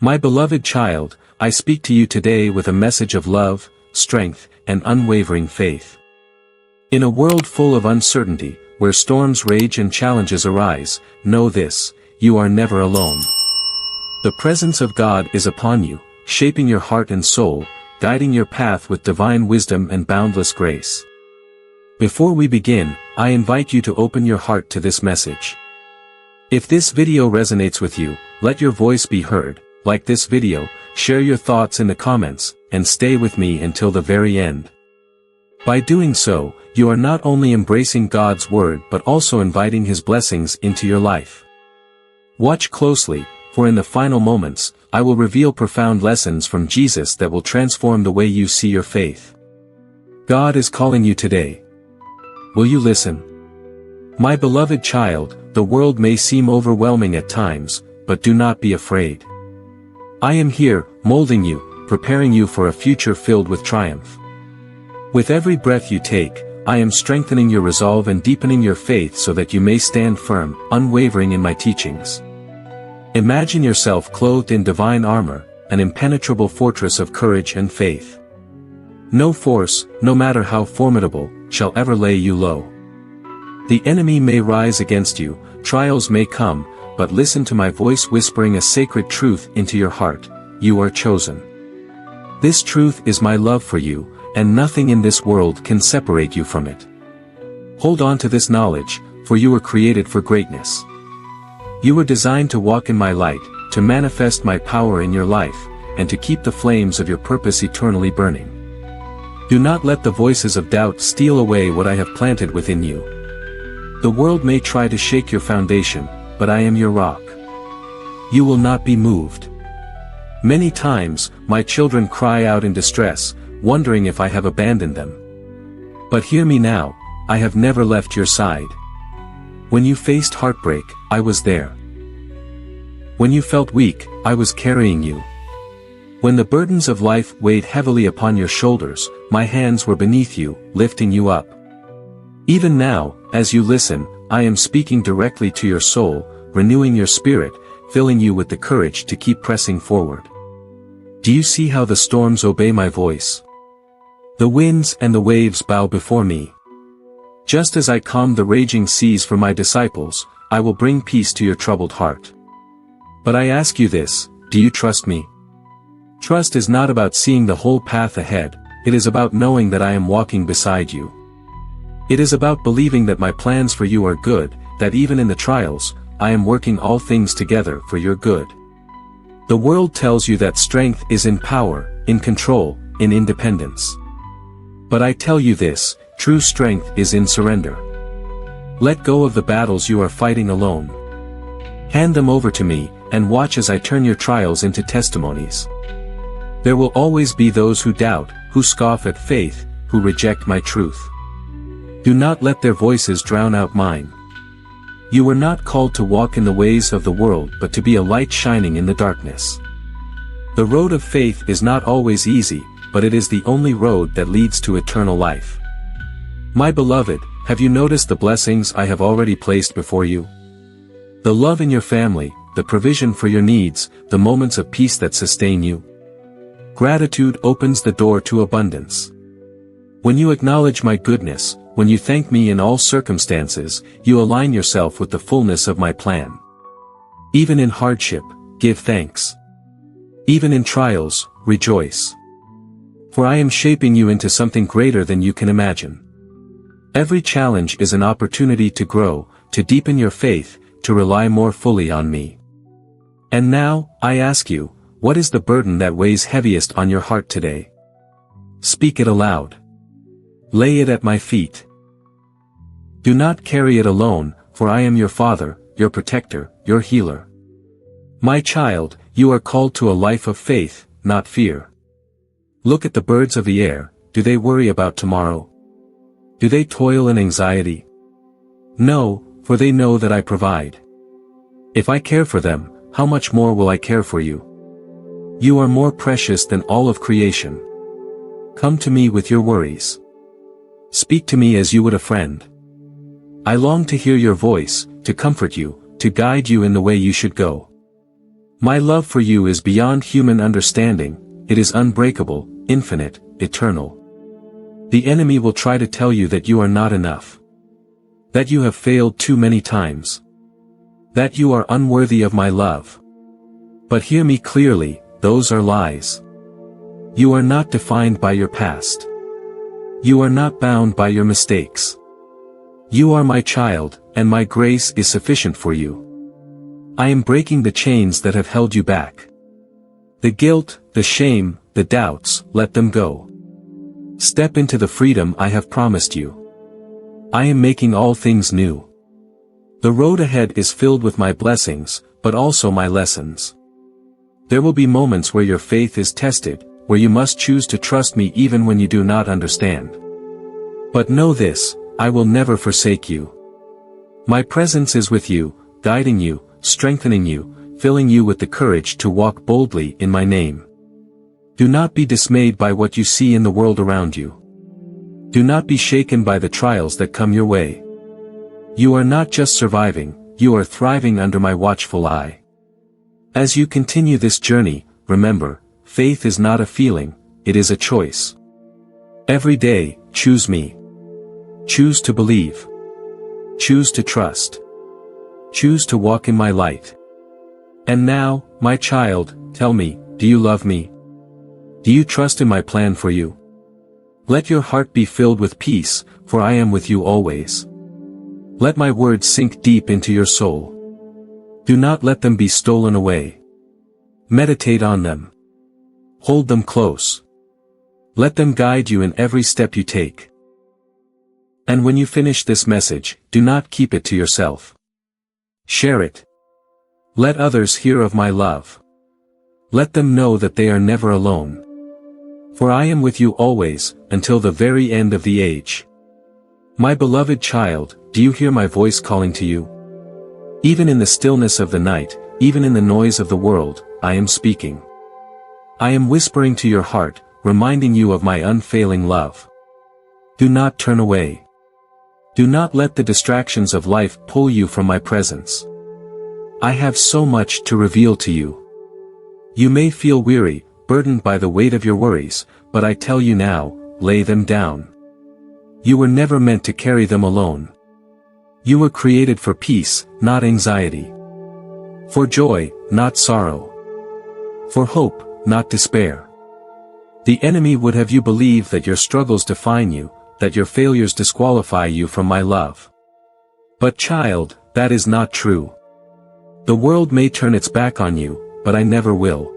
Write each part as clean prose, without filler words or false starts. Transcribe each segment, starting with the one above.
My beloved child, I speak to you today with a message of love, strength, and unwavering faith. In a world full of uncertainty, where storms rage and challenges arise, know this: you are never alone. The presence of God is upon you, shaping your heart and soul, guiding your path with divine wisdom and boundless grace. Before we begin, I invite you to open your heart to this message. If this video resonates with you, let your voice be heard. Like this video, share your thoughts in the comments, and stay with me until the very end. By doing so, you are not only embracing God's word but also inviting His blessings into your life. Watch closely, for in the final moments, I will reveal profound lessons from Jesus that will transform the way you see your faith. God is calling you today. Will you listen? My beloved child, the world may seem overwhelming at times, but do not be afraid. I am here, molding you, preparing you for a future filled with triumph. With every breath you take, I am strengthening your resolve and deepening your faith so that you may stand firm, unwavering in my teachings. Imagine yourself clothed in divine armor, an impenetrable fortress of courage and faith. No force, no matter how formidable, shall ever lay you low. The enemy may rise against you, trials may come, but listen to my voice whispering a sacred truth into your heart: you are chosen. This truth is my love for you, and nothing in this world can separate you from it. Hold on to this knowledge, for you were created for greatness. You were designed to walk in my light, to manifest my power in your life, and to keep the flames of your purpose eternally burning. Do not let the voices of doubt steal away what I have planted within you. The world may try to shake your foundation, but I am your rock. You will not be moved. Many times, my children cry out in distress, wondering if I have abandoned them. But hear me now, I have never left your side. When you faced heartbreak, I was there. When you felt weak, I was carrying you. When the burdens of life weighed heavily upon your shoulders, my hands were beneath you, lifting you up. Even now, as you listen, I am speaking directly to your soul, renewing your spirit, filling you with the courage to keep pressing forward. Do you see how the storms obey my voice? The winds and the waves bow before me. Just as I calm the raging seas for my disciples, I will bring peace to your troubled heart. But I ask you this: do you trust me? Trust is not about seeing the whole path ahead, it is about knowing that I am walking beside you. It is about believing that my plans for you are good, that even in the trials, I am working all things together for your good. The world tells you that strength is in power, in control, in independence. But I tell you this: true strength is in surrender. Let go of the battles you are fighting alone. Hand them over to me, and watch as I turn your trials into testimonies. There will always be those who doubt, who scoff at faith, who reject my truth. Do not let their voices drown out mine. You were not called to walk in the ways of the world but to be a light shining in the darkness. The road of faith is not always easy, but it is the only road that leads to eternal life. My beloved, have you noticed the blessings I have already placed before you? The love in your family, the provision for your needs, the moments of peace that sustain you. Gratitude opens the door to abundance. When you acknowledge my goodness, when you thank me in all circumstances, you align yourself with the fullness of my plan. Even in hardship, give thanks. Even in trials, rejoice. For I am shaping you into something greater than you can imagine. Every challenge is an opportunity to grow, to deepen your faith, to rely more fully on me. And now, I ask you, what is the burden that weighs heaviest on your heart today? Speak it aloud. Lay it at my feet. Do not carry it alone, for I am your Father, your protector, your healer. My child, you are called to a life of faith, not fear. Look at the birds of the air. Do they worry about tomorrow? Do they toil in anxiety? No, for they know that I provide. If I care for them, how much more will I care for you? You are more precious than all of creation. Come to me with your worries. Speak to me as you would a friend. I long to hear your voice, to comfort you, to guide you in the way you should go. My love for you is beyond human understanding, it is unbreakable, infinite, eternal. The enemy will try to tell you that you are not enough. That you have failed too many times. That you are unworthy of my love. But hear me clearly, those are lies. You are not defined by your past. You are not bound by your mistakes. You are my child, and my grace is sufficient for you. I am breaking the chains that have held you back. The guilt, the shame, the doubts, let them go. Step into the freedom I have promised you. I am making all things new. The road ahead is filled with my blessings, but also my lessons. There will be moments where your faith is tested, where you must choose to trust me even when you do not understand. But know this, I will never forsake you. My presence is with you, guiding you, strengthening you, filling you with the courage to walk boldly in my name. Do not be dismayed by what you see in the world around you. Do not be shaken by the trials that come your way. You are not just surviving, you are thriving under my watchful eye. As you continue this journey, remember, faith is not a feeling, it is a choice. Every day, choose me. Choose to believe. Choose to trust. Choose to walk in my light. And now, my child, tell me, do you love me? Do you trust in my plan for you? Let your heart be filled with peace, for I am with you always. Let my words sink deep into your soul. Do not let them be stolen away. Meditate on them. Hold them close. Let them guide you in every step you take. And when you finish this message, do not keep it to yourself. Share it. Let others hear of my love. Let them know that they are never alone. For I am with you always, until the very end of the age. My beloved child, do you hear my voice calling to you? Even in the stillness of the night, even in the noise of the world, I am speaking. I am whispering to your heart, reminding you of my unfailing love. Do not turn away. Do not let the distractions of life pull you from my presence. I have so much to reveal to you. You may feel weary, burdened by the weight of your worries, but I tell you now, lay them down. You were never meant to carry them alone. You were created for peace, not anxiety. For joy, not sorrow. For hope, not despair. The enemy would have you believe that your struggles define you, that your failures disqualify you from my love. But child, that is not true. The world may turn its back on you, but I never will.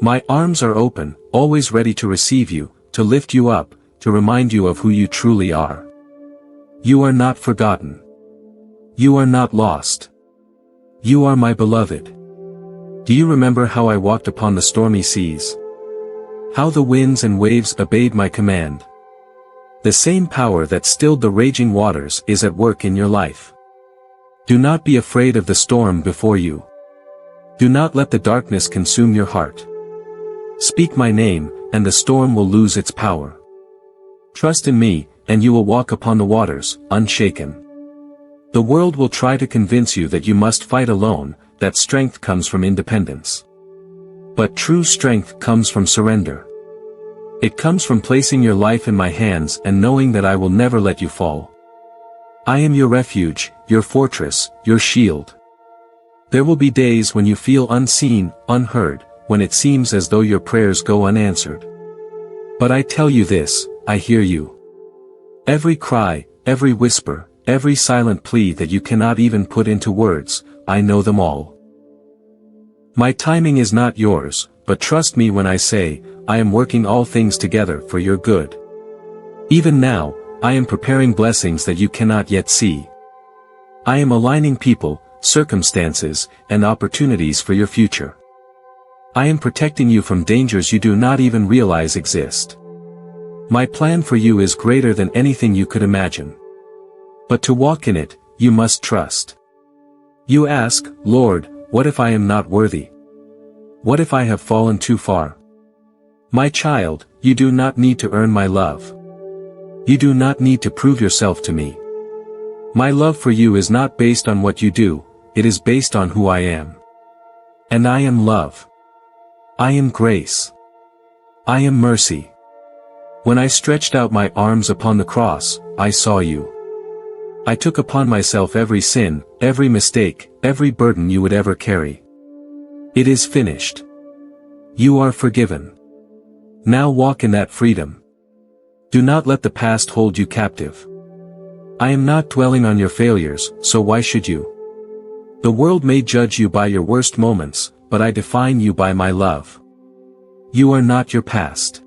My arms are open, always ready to receive you, to lift you up, to remind you of who you truly are. You are not forgotten. You are not lost. You are my beloved. Do you remember how I walked upon the stormy seas? How the winds and waves obeyed my command? The same power that stilled the raging waters is at work in your life. Do not be afraid of the storm before you. Do not let the darkness consume your heart. Speak my name, and the storm will lose its power. Trust in me, and you will walk upon the waters, unshaken. The world will try to convince you that you must fight alone, that strength comes from independence. But true strength comes from surrender. It comes from placing your life in my hands and knowing that I will never let you fall. I am your refuge, your fortress, your shield. There will be days when you feel unseen, unheard, when it seems as though your prayers go unanswered. But I tell you this, I hear you. Every cry, every whisper, every silent plea that you cannot even put into words, I know them all. My timing is not yours, but trust me when I say, I am working all things together for your good. Even now, I am preparing blessings that you cannot yet see. I am aligning people, circumstances, and opportunities for your future. I am protecting you from dangers you do not even realize exist. My plan for you is greater than anything you could imagine. But to walk in it, you must trust. You ask, Lord, what if I am not worthy? What if I have fallen too far? My child, you do not need to earn my love. You do not need to prove yourself to me. My love for you is not based on what you do, it is based on who I am. And I am love. I am grace. I am mercy. When I stretched out my arms upon the cross, I saw you. I took upon myself every sin, every mistake, every burden you would ever carry. It is finished. You are forgiven. Now walk in that freedom. Do not let the past hold you captive. I am not dwelling on your failures, so why should you? The world may judge you by your worst moments, but I define you by my love. You are not your past.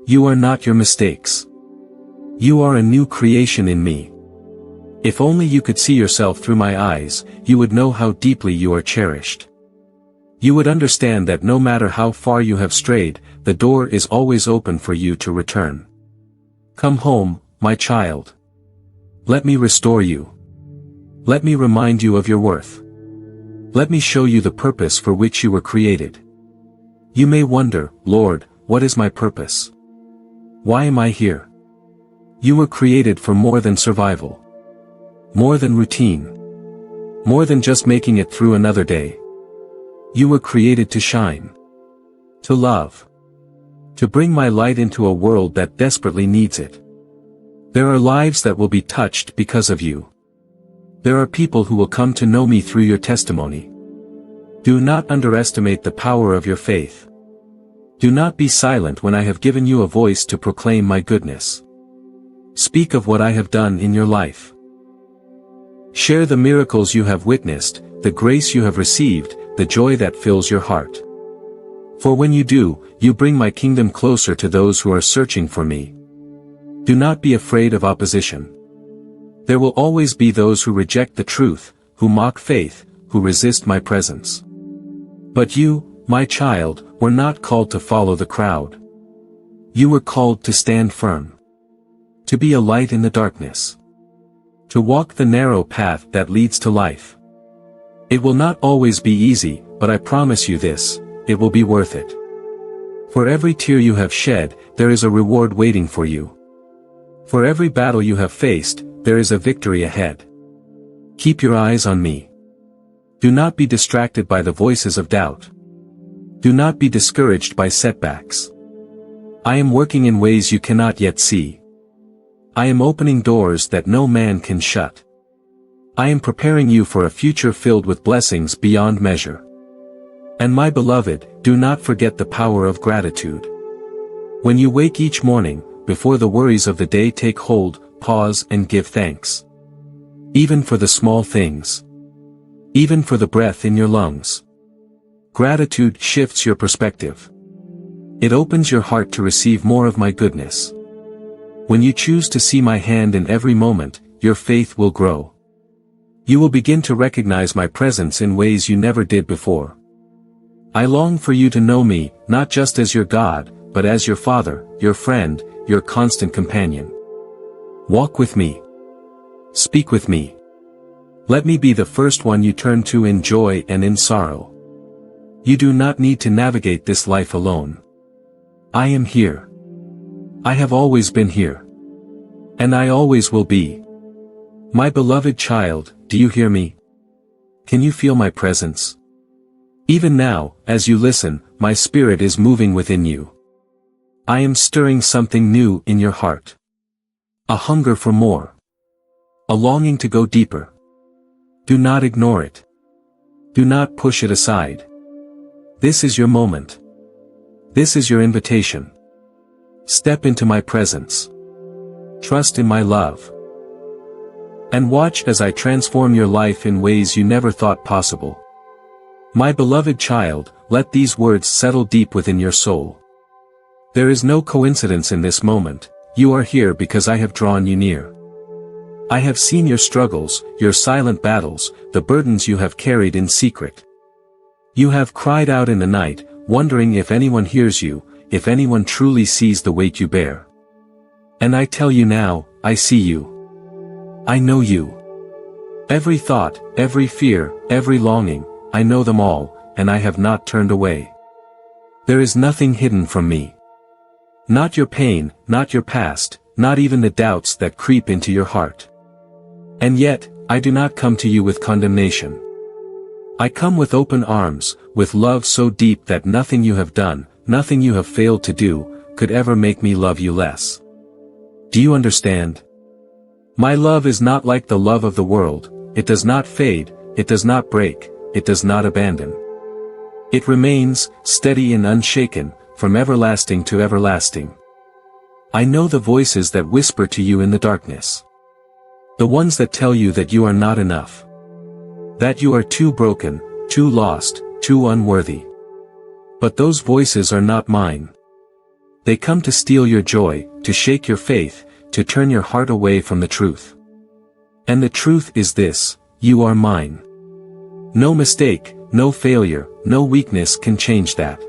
You are not your mistakes. You are a new creation in me. If only you could see yourself through my eyes, you would know how deeply you are cherished. You would understand that no matter how far you have strayed, the door is always open for you to return. Come home, my child. Let me restore you. Let me remind you of your worth. Let me show you the purpose for which you were created. You may wonder, Lord, what is my purpose? Why am I here? You were created for more than survival. More than routine. More than just making it through another day. You were created to shine. To love. To bring my light into a world that desperately needs it. There are lives that will be touched because of you. There are people who will come to know me through your testimony. Do not underestimate the power of your faith. Do not be silent when I have given you a voice to proclaim my goodness. Speak of what I have done in your life. Share the miracles you have witnessed, the grace you have received, the joy that fills your heart. For when you do, you bring my kingdom closer to those who are searching for me. Do not be afraid of opposition. There will always be those who reject the truth, who mock faith, who resist my presence. But you, my child, were not called to follow the crowd. You were called to stand firm. To be a light in the darkness. To walk the narrow path that leads to life. It will not always be easy, but I promise you this, it will be worth it. For every tear you have shed, there is a reward waiting for you. For every battle you have faced, there is a victory ahead. Keep your eyes on me. Do not be distracted by the voices of doubt. Do not be discouraged by setbacks. I am working in ways you cannot yet see. I am opening doors that no man can shut. I am preparing you for a future filled with blessings beyond measure. And my beloved, do not forget the power of gratitude. When you wake each morning, before the worries of the day take hold, pause and give thanks. Even for the small things. Even for the breath in your lungs. Gratitude shifts your perspective. It opens your heart to receive more of my goodness. When you choose to see my hand in every moment, your faith will grow. You will begin to recognize my presence in ways you never did before. I long for you to know me, not just as your God, but as your Father, your friend, your constant companion. Walk with me. Speak with me. Let me be the first one you turn to in joy and in sorrow. You do not need to navigate this life alone. I am here. I have always been here. And I always will be. My beloved child, do you hear me? Can you feel my presence? Even now, as you listen, my spirit is moving within you. I am stirring something new in your heart. A hunger for more. A longing to go deeper. Do not ignore it. Do not push it aside. This is your moment. This is your invitation. Step into my presence. Trust in my love. And watch as I transform your life in ways you never thought possible. My beloved child, let these words settle deep within your soul. There is no coincidence in this moment. You are here because I have drawn you near. I have seen your struggles, your silent battles, the burdens you have carried in secret. You have cried out in the night, wondering if anyone hears you, if anyone truly sees the weight you bear. And I tell you now, I see you. I know you. Every thought, every fear, every longing, I know them all, and I have not turned away. There is nothing hidden from me. Not your pain, not your past, not even the doubts that creep into your heart. And yet, I do not come to you with condemnation. I come with open arms, with love so deep that nothing you have done, nothing you have failed to do, could ever make me love you less. Do you understand? My love is not like the love of the world, it does not fade, it does not break, it does not abandon. It remains, steady and unshaken, from everlasting to everlasting. I know the voices that whisper to you in the darkness. The ones that tell you that you are not enough. That you are too broken, too lost, too unworthy. But those voices are not mine. They come to steal your joy, to shake your faith, to turn your heart away from the truth. And the truth is this: you are mine. No mistake, no failure, no weakness can change that.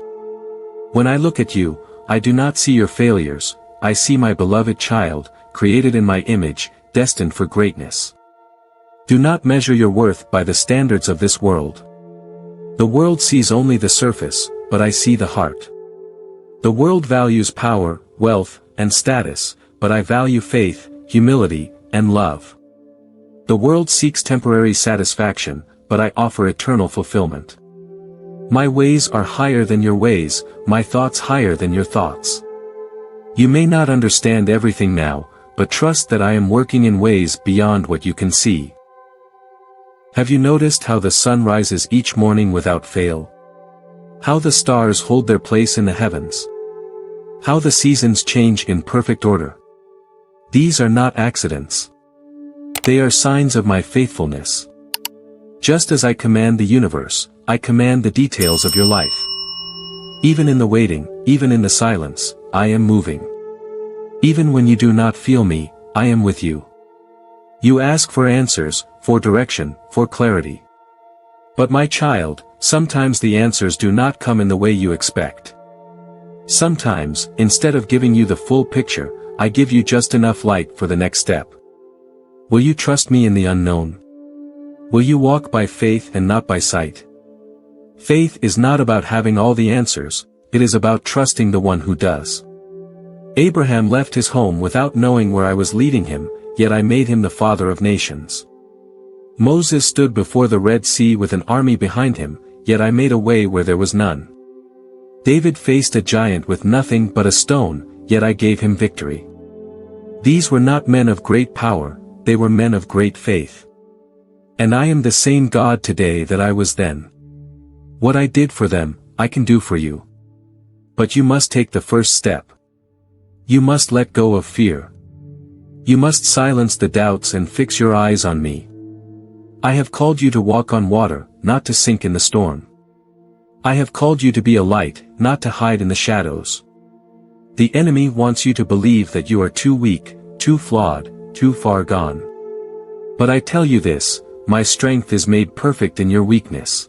When I look at you, I do not see your failures, I see my beloved child, created in my image, destined for greatness. Do not measure your worth by the standards of this world. The world sees only the surface, but I see the heart. The world values power, wealth, and status, but I value faith, humility, and love. The world seeks temporary satisfaction, but I offer eternal fulfillment. My ways are higher than your ways, my thoughts higher than your thoughts. You may not understand everything now, but trust that I am working in ways beyond what you can see. Have you noticed how the sun rises each morning without fail? How the stars hold their place in the heavens? How the seasons change in perfect order? These are not accidents. They are signs of my faithfulness. Just as I command the universe, I command the details of your life. Even in the waiting, even in the silence, I am moving. Even when you do not feel me, I am with you. You ask for answers, for direction, for clarity. But my child, sometimes the answers do not come in the way you expect. Sometimes, instead of giving you the full picture, I give you just enough light for the next step. Will you trust me in the unknown? Will you walk by faith and not by sight? Faith is not about having all the answers, it is about trusting the one who does. Abraham left his home without knowing where I was leading him, yet I made him the father of nations. Moses stood before the Red Sea with an army behind him, yet I made a way where there was none. David faced a giant with nothing but a stone, yet I gave him victory. These were not men of great power, they were men of great faith. And I am the same God today that I was then. What I did for them, I can do for you. But you must take the first step. You must let go of fear. You must silence the doubts and fix your eyes on me. I have called you to walk on water, not to sink in the storm. I have called you to be a light, not to hide in the shadows. The enemy wants you to believe that you are too weak, too flawed, too far gone. But I tell you this, my strength is made perfect in your weakness.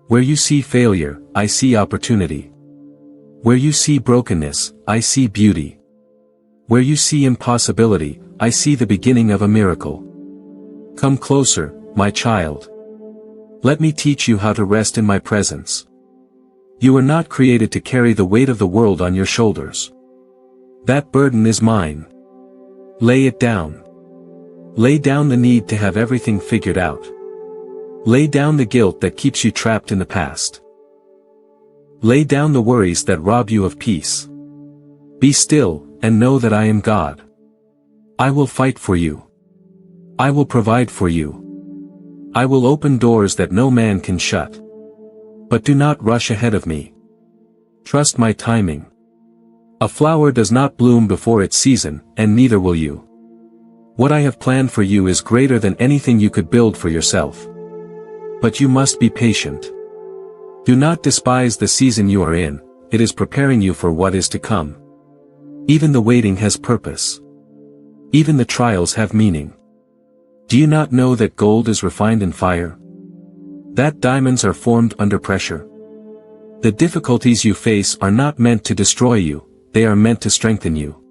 Where you see failure, I see opportunity. Where you see brokenness, I see beauty. Where you see impossibility, I see the beginning of a miracle. Come closer, my child. Let me teach you how to rest in my presence. You were not created to carry the weight of the world on your shoulders. That burden is mine. Lay it down. Lay down the need to have everything figured out. Lay down the guilt that keeps you trapped in the past. Lay down the worries that rob you of peace. Be still, and know that I am God. I will fight for you. I will provide for you. I will open doors that no man can shut. But do not rush ahead of me. Trust my timing. A flower does not bloom before its season, and neither will you. What I have planned for you is greater than anything you could build for yourself. But you must be patient. Do not despise the season you are in, it is preparing you for what is to come. Even the waiting has purpose. Even the trials have meaning. Do you not know that gold is refined in fire? That diamonds are formed under pressure? The difficulties you face are not meant to destroy you, they are meant to strengthen you.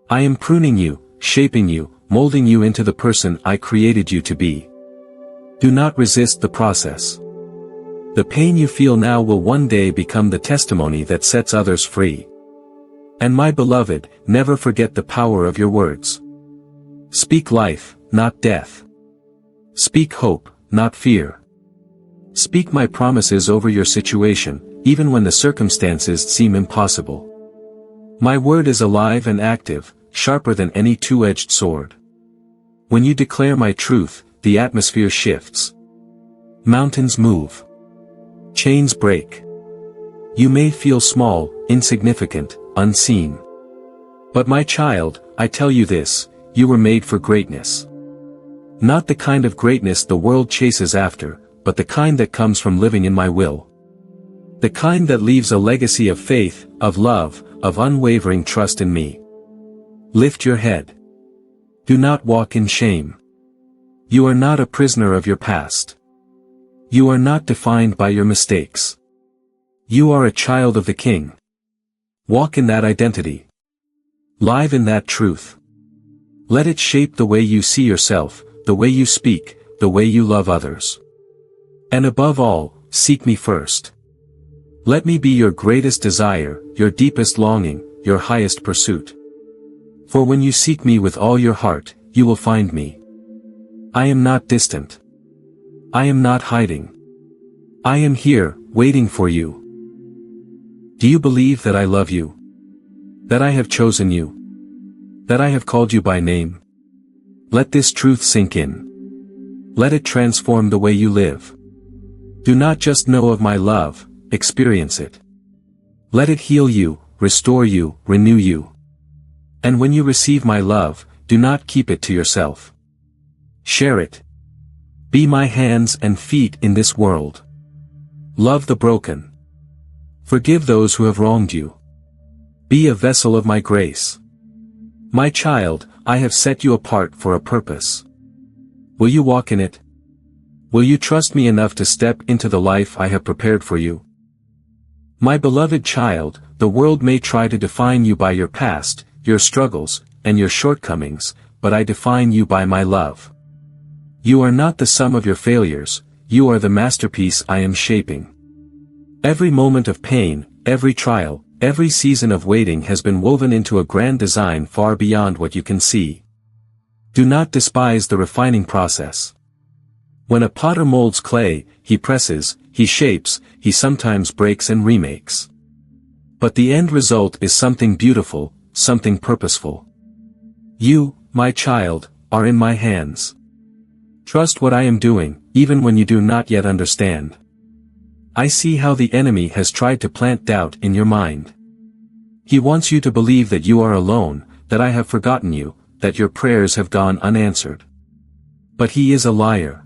I am pruning you, shaping you, molding you into the person I created you to be. Do not resist the process. The pain you feel now will one day become the testimony that sets others free. And my beloved, never forget the power of your words. Speak life, not death. Speak hope, not fear. Speak my promises over your situation, even when the circumstances seem impossible. My word is alive and active, sharper than any two-edged sword. When you declare my truth, the atmosphere shifts. Mountains move. Chains break. You may feel small, insignificant, unseen. But my child, I tell you this, you were made for greatness. Not the kind of greatness the world chases after, but the kind that comes from living in my will. The kind that leaves a legacy of faith, of love, of unwavering trust in me. Lift your head. Do not walk in shame. You are not a prisoner of your past. You are not defined by your mistakes. You are a child of the King. Walk in that identity. Live in that truth. Let it shape the way you see yourself, the way you speak, the way you love others. And above all, seek me first. Let me be your greatest desire, your deepest longing, your highest pursuit. For when you seek me with all your heart, you will find me. I am not distant. I am not hiding. I am here, waiting for you. Do you believe that I love you? That I have chosen you? That I have called you by name? Let this truth sink in. Let it transform the way you live. Do not just know of my love, experience it. Let it heal you, restore you, renew you. And when you receive my love, do not keep it to yourself. Share it. Be my hands and feet in this world. Love the broken. Forgive those who have wronged you. Be a vessel of my grace. My child, I have set you apart for a purpose. Will you walk in it? Will you trust me enough to step into the life I have prepared for you? My beloved child, the world may try to define you by your past, your struggles, and your shortcomings, but I define you by my love. You are not the sum of your failures, you are the masterpiece I am shaping. Every moment of pain, every trial, every season of waiting has been woven into a grand design far beyond what you can see. Do not despise the refining process. When a potter molds clay, he presses, he shapes, he sometimes breaks and remakes. But the end result is something beautiful, something purposeful. You, my child, are in my hands. Trust what I am doing, even when you do not yet understand. I see how the enemy has tried to plant doubt in your mind. He wants you to believe that you are alone, that I have forgotten you, that your prayers have gone unanswered. But he is a liar.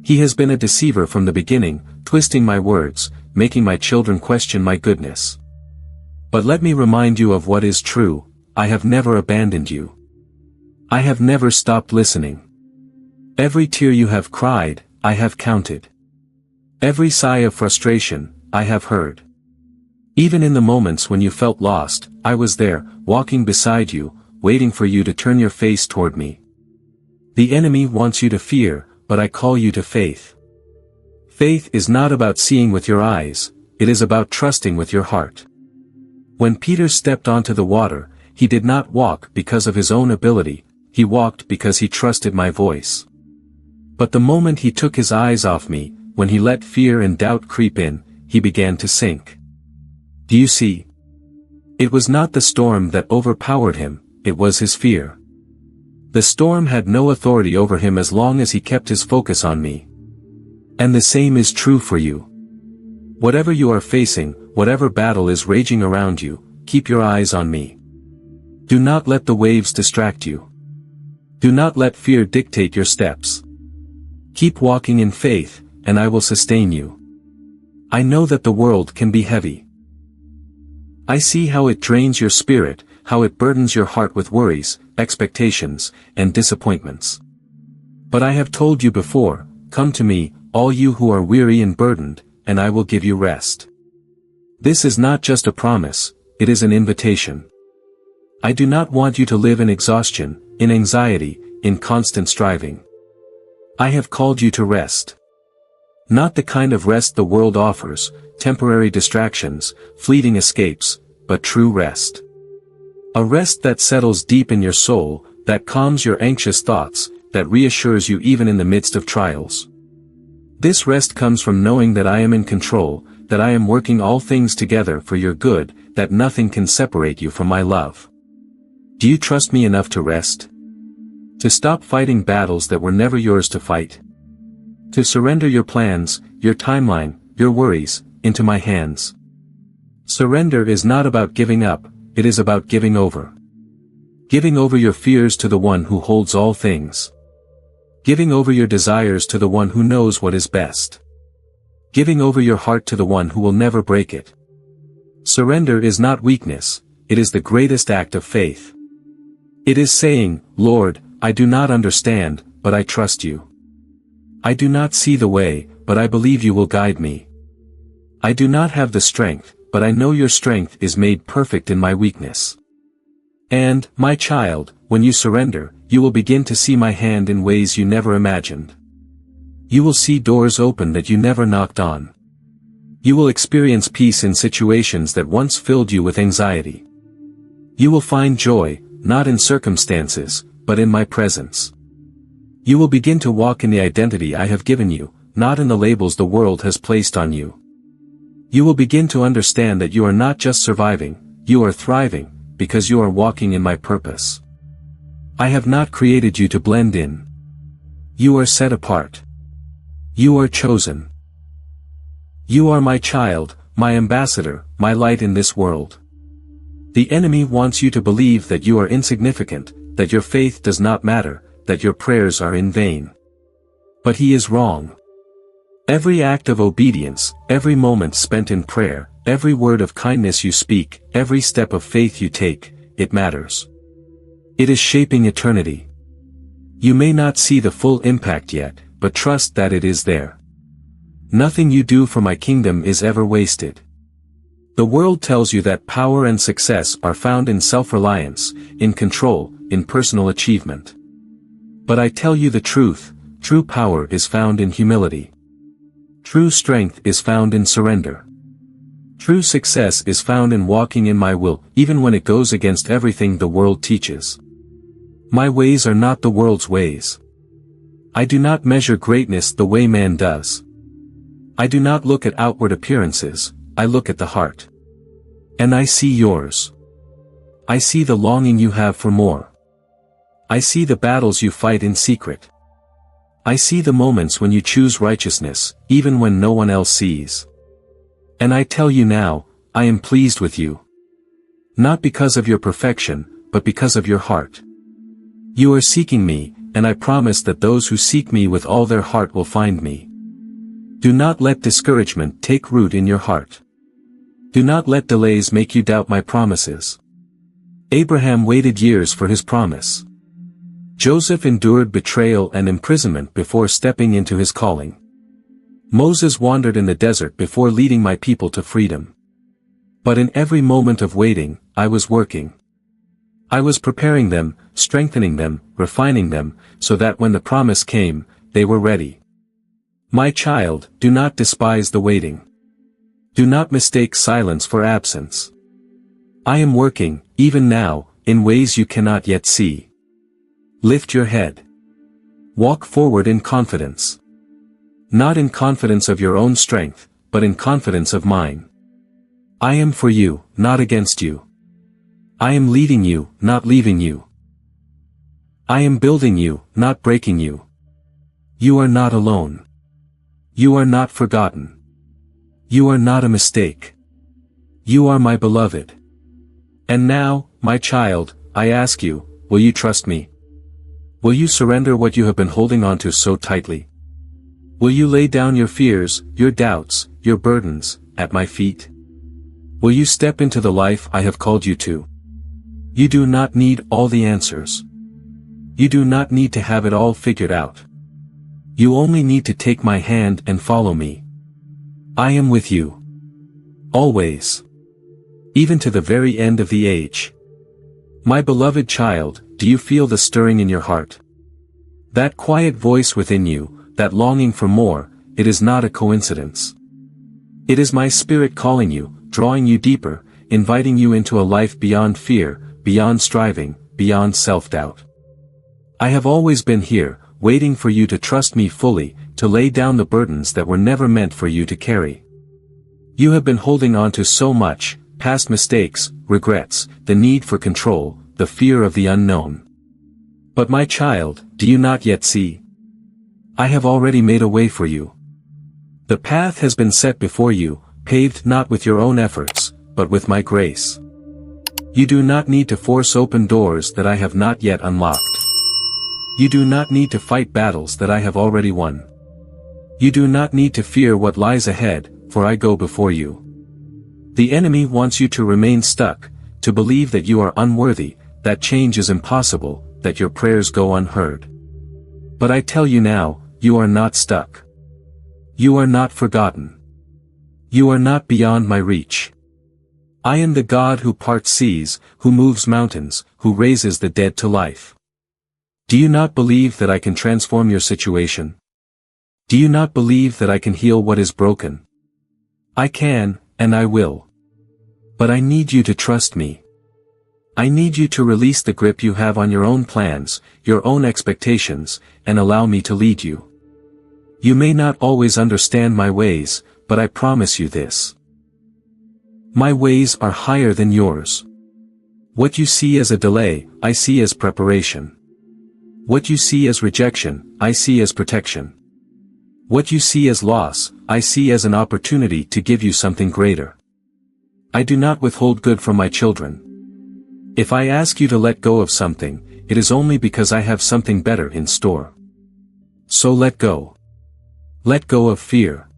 He has been a deceiver from the beginning, twisting my words, making my children question my goodness. But let me remind you of what is true, I have never abandoned you. I have never stopped listening. Every tear you have cried, I have counted. Every sigh of frustration, I have heard. Even in the moments when you felt lost, I was there, walking beside you, waiting for you to turn your face toward me. The enemy wants you to fear, but I call you to faith. Faith is not about seeing with your eyes, it is about trusting with your heart. When Peter stepped onto the water, he did not walk because of his own ability, he walked because he trusted my voice. But the moment he took his eyes off me, when he let fear and doubt creep in, he began to sink. Do you see? It was not the storm that overpowered him, it was his fear. The storm had no authority over him as long as he kept his focus on me. And the same is true for you. Whatever you are facing, whatever battle is raging around you, keep your eyes on me. Do not let the waves distract you. Do not let fear dictate your steps. Keep walking in faith, and I will sustain you. I know that the world can be heavy. I see how it drains your spirit, how it burdens your heart with worries, expectations, and disappointments. But I have told you before, come to me, all you who are weary and burdened, and I will give you rest. This is not just a promise, it is an invitation. I do not want you to live in exhaustion, in anxiety, in constant striving. I have called you to rest. Not the kind of rest the world offers, temporary distractions, fleeting escapes, but true rest. A rest that settles deep in your soul, that calms your anxious thoughts, that reassures you even in the midst of trials. This rest comes from knowing that I am in control, that I am working all things together for your good, that nothing can separate you from my love. Do you trust me enough to rest? To stop fighting battles that were never yours to fight? To surrender your plans, your timeline, your worries, into my hands? Surrender is not about giving up, it is about giving over. Giving over your fears to the one who holds all things. Giving over your desires to the one who knows what is best. Giving over your heart to the one who will never break it. Surrender is not weakness, it is the greatest act of faith. It is saying, Lord, I do not understand, but I trust you. I do not see the way, but I believe you will guide me. I do not have the strength, but I know your strength is made perfect in my weakness. And, my child, when you surrender, you will begin to see my hand in ways you never imagined. You will see doors open that you never knocked on. You will experience peace in situations that once filled you with anxiety. You will find joy, not in circumstances, but in my presence. You will begin to walk in the identity I have given you, not in the labels the world has placed on you. You will begin to understand that you are not just surviving, you are thriving, because you are walking in my purpose. I have not created you to blend in. You are set apart. You are chosen. You are my child, my ambassador, my light in this world. The enemy wants you to believe that you are insignificant, that your faith does not matter, that your prayers are in vain. But he is wrong. Every act of obedience, every moment spent in prayer, every word of kindness you speak, every step of faith you take, it matters. It is shaping eternity. You may not see the full impact yet, but trust that it is there. Nothing you do for my kingdom is ever wasted. The world tells you that power and success are found in self-reliance, in control, in personal achievement. But I tell you the truth, true power is found in humility. True strength is found in surrender. True success is found in walking in my will, even when it goes against everything the world teaches. My ways are not the world's ways. I do not measure greatness the way man does. I do not look at outward appearances, I look at the heart. And I see yours. I see the longing you have for more. I see the battles you fight in secret. I see the moments when you choose righteousness, even when no one else sees. And I tell you now, I am pleased with you. Not because of your perfection, but because of your heart. You are seeking me, and I promise that those who seek me with all their heart will find me. Do not let discouragement take root in your heart. Do not let delays make you doubt my promises. Abraham waited years for his promise. Joseph endured betrayal and imprisonment before stepping into his calling. Moses wandered in the desert before leading my people to freedom. But in every moment of waiting, I was working. I was preparing them, strengthening them, refining them, so that when the promise came, they were ready. My child, do not despise the waiting. Do not mistake silence for absence. I am working, even now, in ways you cannot yet see. Lift your head. Walk forward in confidence. Not in confidence of your own strength, but in confidence of mine. I am for you, not against you. I am leading you, not leaving you. I am building you, not breaking you. You are not alone. You are not forgotten. You are not a mistake. You are my beloved. And now, my child, I ask you, will you trust me? Will you surrender what you have been holding on to so tightly? Will you lay down your fears, your doubts, your burdens, at my feet? Will you step into the life I have called you to? You do not need all the answers. You do not need to have it all figured out. You only need to take my hand and follow me. I am with you. Always. Even to the very end of the age. My beloved child, do you feel the stirring in your heart? That quiet voice within you, that longing for more, it is not a coincidence. It is my spirit calling you, drawing you deeper, inviting you into a life beyond fear, beyond striving, beyond self-doubt. I have always been here, waiting for you to trust me fully, to lay down the burdens that were never meant for you to carry. You have been holding on to so much, past mistakes, regrets, the need for control, the fear of the unknown. But my child, do you not yet see? I have already made a way for you. The path has been set before you, paved not with your own efforts, but with my grace. You do not need to force open doors that I have not yet unlocked. You do not need to fight battles that I have already won. You do not need to fear what lies ahead, for I go before you. The enemy wants you to remain stuck, to believe that you are unworthy, that change is impossible, that your prayers go unheard. But I tell you now, you are not stuck. You are not forgotten. You are not beyond my reach. I am the God who parts seas, who moves mountains, who raises the dead to life. Do you not believe that I can transform your situation? Do you not believe that I can heal what is broken? I can, and I will. But I need you to trust me. I need you to release the grip you have on your own plans, your own expectations, and allow me to lead you. You may not always understand my ways, but I promise you this. My ways are higher than yours. What you see as a delay, I see as preparation. What you see as rejection, I see as protection. What you see as loss, I see as an opportunity to give you something greater. I do not withhold good from my children. If I ask you to let go of something, it is only because I have something better in store. So let go. Let go of fear.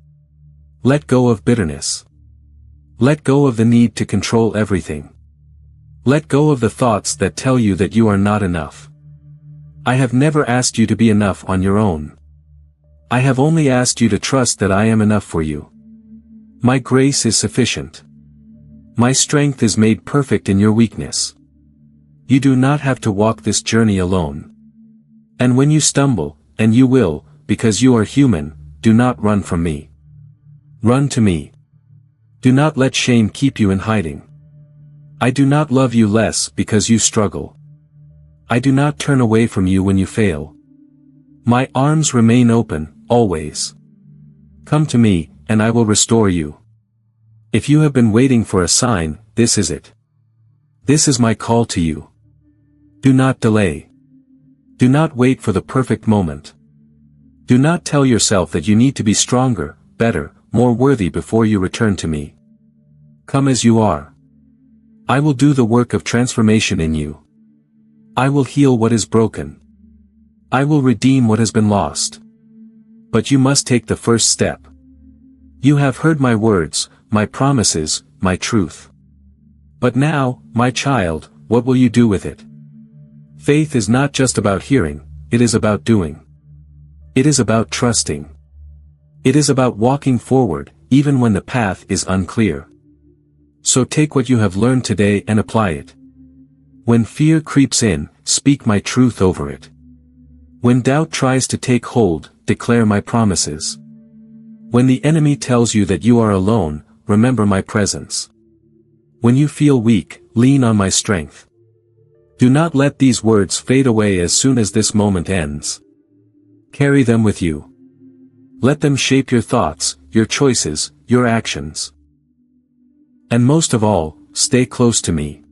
Let go of bitterness. Let go of the need to control everything. Let go of the thoughts that tell you that you are not enough. I have never asked you to be enough on your own. I have only asked you to trust that I am enough for you. My grace is sufficient. My strength is made perfect in your weakness. You do not have to walk this journey alone. And when you stumble, and you will, because you are human, do not run from me. Run to me. Do not let shame keep you in hiding. I do not love you less because you struggle. I do not turn away from you when you fail. My arms remain open, always. Come to me, and I will restore you. If you have been waiting for a sign, this is it. This is my call to you. Do not delay. Do not wait for the perfect moment. Do not tell yourself that you need to be stronger, better, more worthy before you return to me. Come as you are. I will do the work of transformation in you. I will heal what is broken. I will redeem what has been lost. But you must take the first step. You have heard my words, my promises, my truth. But now, my child, what will you do with it? Faith is not just about hearing, it is about doing. It is about trusting. It is about walking forward, even when the path is unclear. So take what you have learned today and apply it. When fear creeps in, speak my truth over it. When doubt tries to take hold, declare my promises. When the enemy tells you that you are alone, remember my presence. When you feel weak, lean on my strength. Do not let these words fade away as soon as this moment ends. Carry them with you. Let them shape your thoughts, your choices, your actions. And most of all, stay close to me.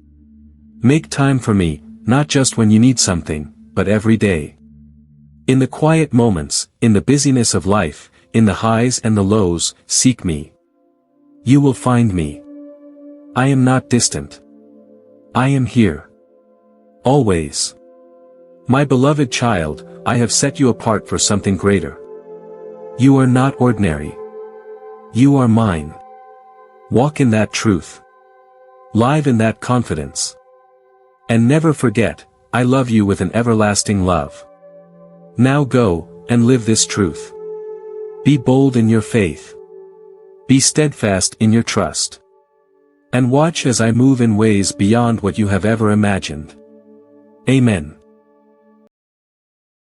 Make time for me, not just when you need something, but every day. In the quiet moments, in the busyness of life, in the highs and the lows, seek me. You will find me. I am not distant. I am here. Always. My beloved child, I have set you apart for something greater. You are not ordinary. You are mine. Walk in that truth. Live in that confidence. And never forget, I love you with an everlasting love. Now go, and live this truth. Be bold in your faith. Be steadfast in your trust. And watch as I move in ways beyond what you have ever imagined. Amen.